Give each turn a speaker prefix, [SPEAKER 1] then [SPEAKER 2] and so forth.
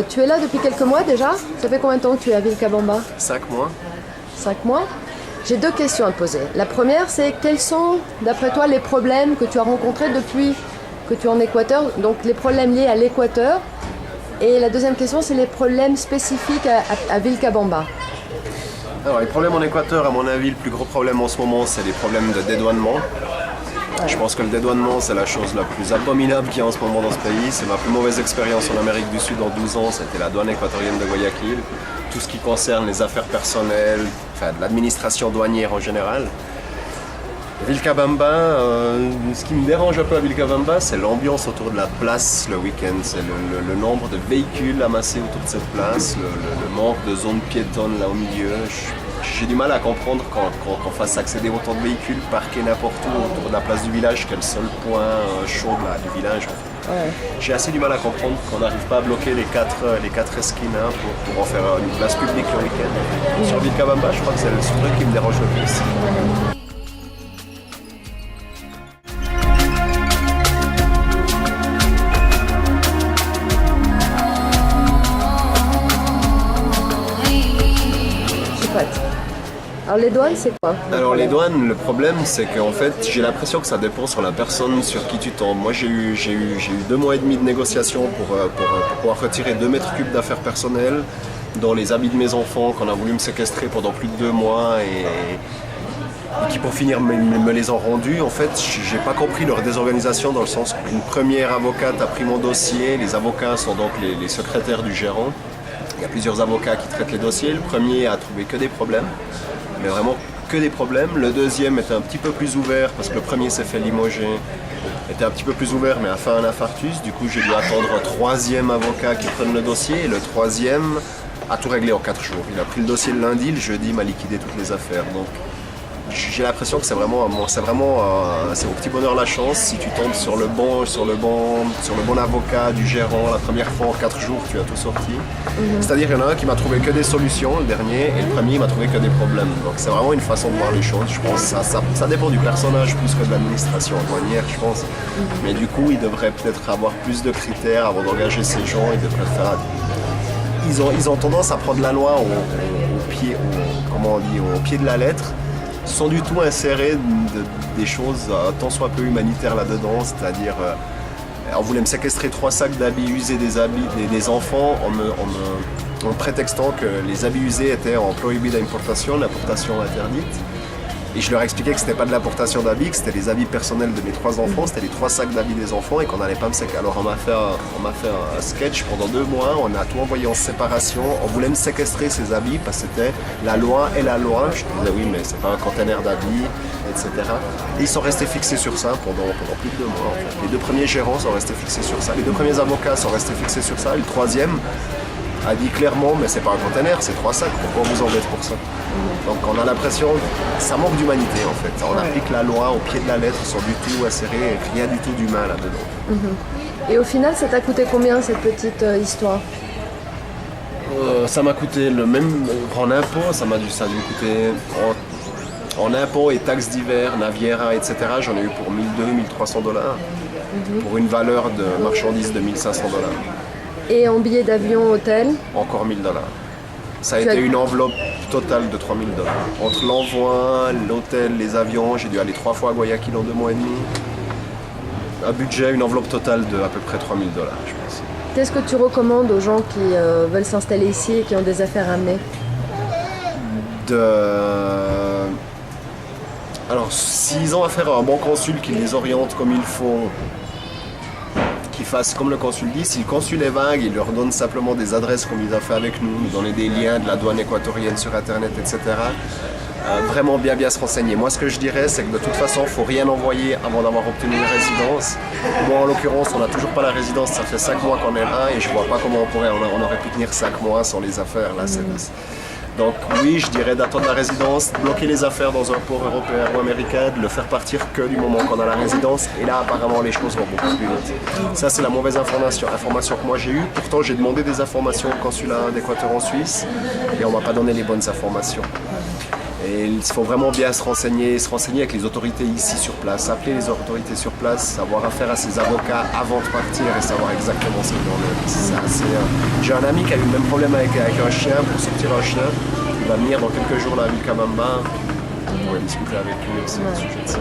[SPEAKER 1] Tu es là depuis quelques mois déjà? Ça fait combien de temps que tu es à Vilcabamba?
[SPEAKER 2] 5 mois.
[SPEAKER 1] 5 mois. J'ai 2 questions à te poser. La première, c'est quels sont, d'après toi, les problèmes que tu as rencontrés depuis que tu es en Équateur? Donc les problèmes liés à l'Équateur. Et la deuxième question, c'est les problèmes spécifiques à Vilcabamba.
[SPEAKER 2] Alors les problèmes en Équateur, à mon avis, le plus gros problème en ce moment, c'est les problèmes de dédouanement. Je pense que le dédouanement, c'est la chose la plus abominable qu'il y a en ce moment dans ce pays. C'est ma plus mauvaise expérience en Amérique du Sud en 12 ans, c'était la douane équatorienne de Guayaquil. Tout ce qui concerne les affaires personnelles, enfin de l'administration douanière en général. Vilcabamba, ce qui me dérange un peu à Vilcabamba, c'est l'ambiance autour de la place le week-end. C'est le nombre de véhicules amassés autour de cette place, le manque de zones piétonnes là au milieu. J'ai du mal à comprendre qu'on fasse accéder autant de véhicules parqués n'importe où autour de la place du village, qui est le seul point chaud là, du village.
[SPEAKER 1] Ouais.
[SPEAKER 2] J'ai assez du mal à comprendre qu'on n'arrive pas à bloquer les quatre esquines pour en faire une place publique le week-end. Sur Vilcabamba, je crois que c'est le truc qui me dérange le plus.
[SPEAKER 1] Alors les douanes, c'est quoi?
[SPEAKER 2] Alors les douanes, le problème c'est qu'en fait j'ai l'impression que ça dépend sur la personne sur qui tu tombes. Moi j'ai eu 2 mois et demi de négociation pour pouvoir retirer 2 mètres cubes d'affaires personnelles, dont les habits de mes enfants qu'on a voulu me séquestrer pendant plus de 2 mois et qui pour finir me les ont rendus. En fait j'ai pas compris leur désorganisation dans le sens qu'une première avocate a pris mon dossier, les avocats sont donc les secrétaires du gérant. Il y a plusieurs avocats qui traitent les dossiers, le premier a trouvé que des problèmes. Mais vraiment que des problèmes. Le deuxième était un petit peu plus ouvert parce que le premier s'est fait limoger, était un petit peu plus ouvert mais a fait un infarctus. Du coup j'ai dû attendre un 3e avocat qui prenne le dossier et le 3e a tout réglé en 4 jours. Il a pris le dossier le lundi, le jeudi il m'a liquidé toutes les affaires. Donc j'ai l'impression que c'est au petit bonheur la chance. Si tu tombes sur le bon avocat du gérant la première fois en 4 jours, tu as tout sorti. C'est-à-dire qu'il y en a un qui m'a trouvé que des solutions, le dernier, et le premier il m'a trouvé que des problèmes. Donc c'est vraiment une façon de voir les choses. Je pense que ça dépend du personnage plus que de l'administration douanière, je pense. Mais du coup, il devrait peut-être avoir plus de critères avant d'engager ces gens. Ils ont tendance à prendre la loi au pied de la lettre, sans du tout insérer des choses tant soit peu humanitaires là-dedans, c'est-à-dire on voulait me séquestrer 3 sacs d'habits usés des enfants en prétextant que les habits usés étaient en prohibida importation, l'importation interdite. Et je leur expliquais que c'était pas de l'importation d'habits, que c'était les habits personnels de mes 3 enfants, c'était les 3 sacs d'habits des enfants et qu'on n'allait pas me séquestrer. Alors on m'a fait un sketch pendant 2 mois, on a tout envoyé en séparation, on voulait me séquestrer ces habits parce que c'était la loi et la loi. Je disais oui mais c'est pas un conteneur d'habits, etc. Et ils sont restés fixés sur ça pendant plus de 2 mois en fait. Les 2 premiers gérants sont restés fixés sur ça, les 2 premiers avocats sont restés fixés sur ça, et le 3e a dit clairement mais c'est pas un conteneur, c'est 3 sacs, pourquoi on vous embête pour ça? Donc on a l'impression que ça manque d'humanité en fait. On applique la loi au pied de la lettre sans du tout insérer rien du tout d'humain là-dedans.
[SPEAKER 1] Et au final, ça t'a coûté combien cette petite histoire?
[SPEAKER 2] Ça m'a coûté le même en impôts, ça a dû me coûter en impôts et taxes d'hiver, Naviera, etc. J'en ai eu pour 1 200-1 300 $, pour une valeur de marchandises de 1 500 $.
[SPEAKER 1] Et en billets d'avion, hôtel?
[SPEAKER 2] Encore 1 000 $. Ça a été une enveloppe totale de 3 000 $. Entre l'envoi, l'hôtel, les avions, j'ai dû aller 3 fois à Guayaquil en 2 mois et demi. Un budget, une enveloppe totale de à peu près 3 000 $, je pense.
[SPEAKER 1] Qu'est-ce que tu recommandes aux gens qui veulent s'installer ici et qui ont des affaires à amener?
[SPEAKER 2] Alors, s'ils ont affaire à un bon consul qui les oriente comme il faut, qu'ils fassent comme le consul dit. Si le consul est vague, il leur donne simplement des adresses comme il a fait avec nous, donner des liens de la douane équatorienne sur internet, etc. Vraiment bien se renseigner. Moi ce que je dirais c'est que de toute façon il ne faut rien envoyer avant d'avoir obtenu une résidence. Moi en l'occurrence on n'a toujours pas la résidence, ça fait 5 mois qu'on est là et je vois pas comment on aurait pu tenir 5 mois sans les affaires là. Donc oui, je dirais d'attendre la résidence, bloquer les affaires dans un port européen ou américain, de le faire partir que du moment qu'on a la résidence. Et là, apparemment, les choses vont beaucoup plus vite. Ça, c'est la mauvaise information que moi j'ai eue. Pourtant, j'ai demandé des informations au consulat d'Équateur en Suisse et on m'a pas donné les bonnes informations. Et il faut vraiment bien se renseigner avec les autorités ici sur place, appeler les autorités sur place, savoir affaire à ses avocats avant de partir et savoir exactement ce qu'il en est. J'ai un ami qui a eu le même problème avec un chien, pour sortir un chien. Il va venir dans quelques jours là à Vilcabamba. On va discuter avec lui aussi au sujet de ça.